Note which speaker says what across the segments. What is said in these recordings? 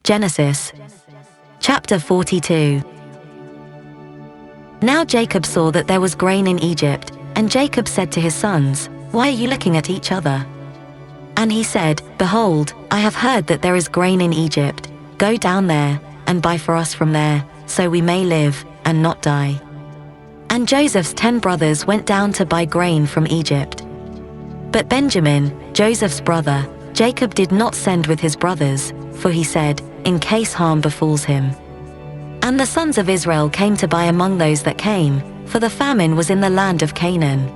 Speaker 1: Genesis chapter 42. Now Jacob saw that there was grain in Egypt, and Jacob said to his sons, "Why are you looking at each other?" And he said, "Behold, I have heard that there is grain in Egypt. Go down there, and buy for us from there, so we may live, and not die." And Joseph's 10 brothers went down to buy grain from Egypt. But Benjamin, Joseph's brother, Jacob did not send with his brothers, for he said, "In case harm befalls him." And the sons of Israel came to buy among those that came, for the famine was in the land of Canaan.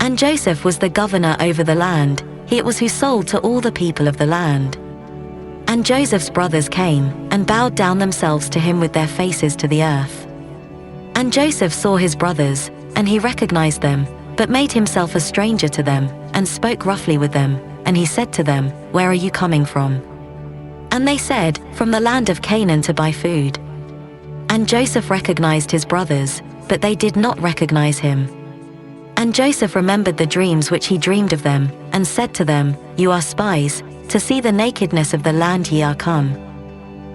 Speaker 1: And Joseph was the governor over the land, he it was who sold to all the people of the land. And Joseph's brothers came, and bowed down themselves to him with their faces to the earth. And Joseph saw his brothers, and he recognized them, but made himself a stranger to them, and spoke roughly with them, and he said to them, "Where are you coming from?" And they said, "From the land of Canaan to buy food." And Joseph recognized his brothers, but they did not recognize him. And Joseph remembered the dreams which he dreamed of them, and said to them, "You are spies, to see the nakedness of the land ye are come."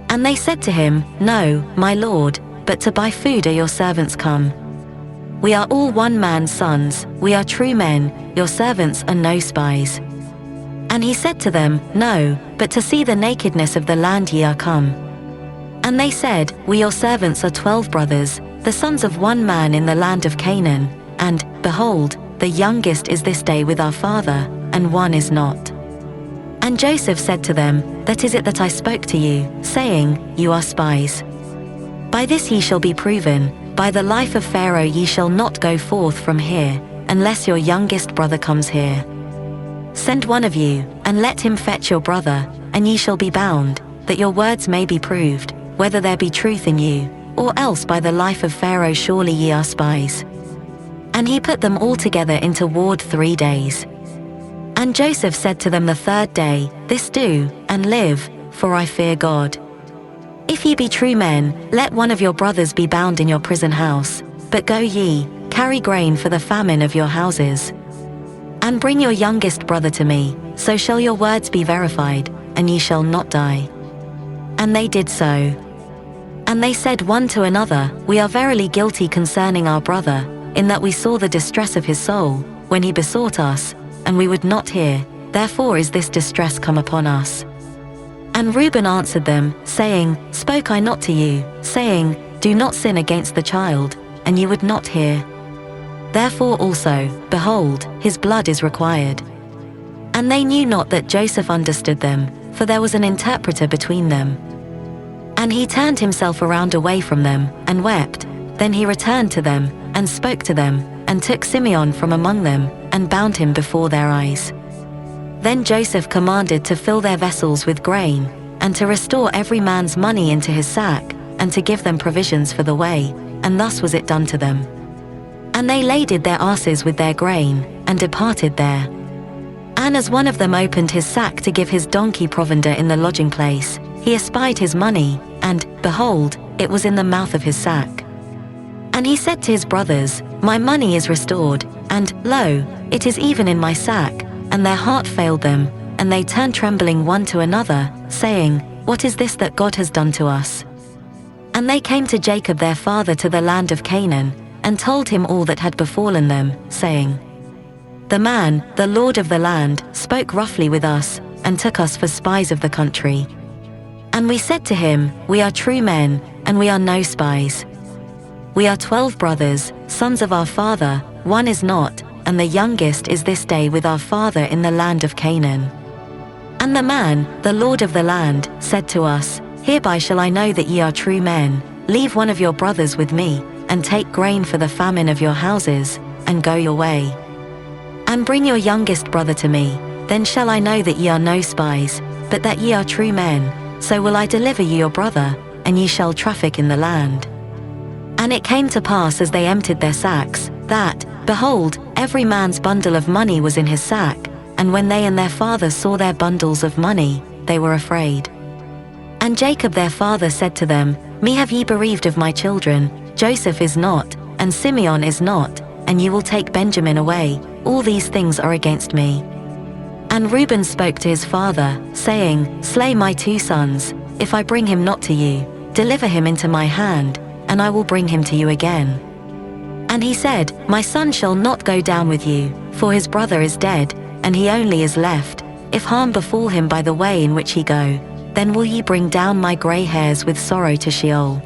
Speaker 1: And they said to him, "No, my lord, but to buy food are your servants come. We are all one man's sons, we are true men, your servants are no spies." And he said to them, "No, but to see the nakedness of the land ye are come." And they said, "We your servants are 12 brothers, the sons of one man in the land of Canaan, and, behold, the youngest is this day with our father, and one is not." And Joseph said to them, "That is it that I spoke to you, saying, You are spies. By this ye shall be proven, by the life of Pharaoh ye shall not go forth from here, unless your youngest brother comes here. Send one of you, and let him fetch your brother, and ye shall be bound, that your words may be proved, whether there be truth in you, or else by the life of Pharaoh surely ye are spies." And he put them all together into ward 3 days. And Joseph said to them the 3rd day, "This do, and live, for I fear God. If ye be true men, let one of your brothers be bound in your prison house, but go ye, carry grain for the famine of your houses. And bring your youngest brother to me, so shall your words be verified, and ye shall not die." And they did so. And they said one to another, "We are verily guilty concerning our brother, in that we saw the distress of his soul, when he besought us, and we would not hear, therefore is this distress come upon us." And Reuben answered them, saying, "Spoke I not to you, saying, Do not sin against the child, and ye would not hear? Therefore also, behold, his blood is required." And they knew not that Joseph understood them, for there was an interpreter between them. And he turned himself around away from them, and wept. Then he returned to them, and spoke to them, and took Simeon from among them, and bound him before their eyes. Then Joseph commanded to fill their vessels with grain, and to restore every man's money into his sack, and to give them provisions for the way, and thus was it done to them. And they laded their asses with their grain, and departed there. And as one of them opened his sack to give his donkey provender in the lodging place, he espied his money, and, behold, it was in the mouth of his sack. And he said to his brothers, "My money is restored, and, lo, it is even in my sack." And their heart failed them, and they turned trembling one to another, saying, "What is this that God has done to us?" And they came to Jacob their father to the land of Canaan, and told him all that had befallen them, saying, "The man, the lord of the land, spoke roughly with us, and took us for spies of the country. And we said to him, We are true men, and we are no spies. We are 12 brothers, sons of our father, one is not, and the youngest is this day with our father in the land of Canaan. And the man, the lord of the land, said to us, Hereby shall I know that ye are true men. Leave one of your brothers with me, and take grain for the famine of your houses, and go your way. And bring your youngest brother to me, then shall I know that ye are no spies, but that ye are true men, so will I deliver you your brother, and ye shall traffic in the land." And it came to pass as they emptied their sacks, that, behold, every man's bundle of money was in his sack, and when they and their father saw their bundles of money, they were afraid. And Jacob their father said to them, Me have ye bereaved of my children, Joseph is not, and Simeon is not, and ye will take Benjamin away, all these things are against me. And Reuben spoke to his father, saying, Slay my 2 sons, If I bring him not to you, deliver him into my hand, and I will bring him to you again." And he said, "My son shall not go down with you, for his brother is dead, and he only is left. If harm befall him by the way in which he go, then will ye bring down my grey hairs with sorrow to Sheol."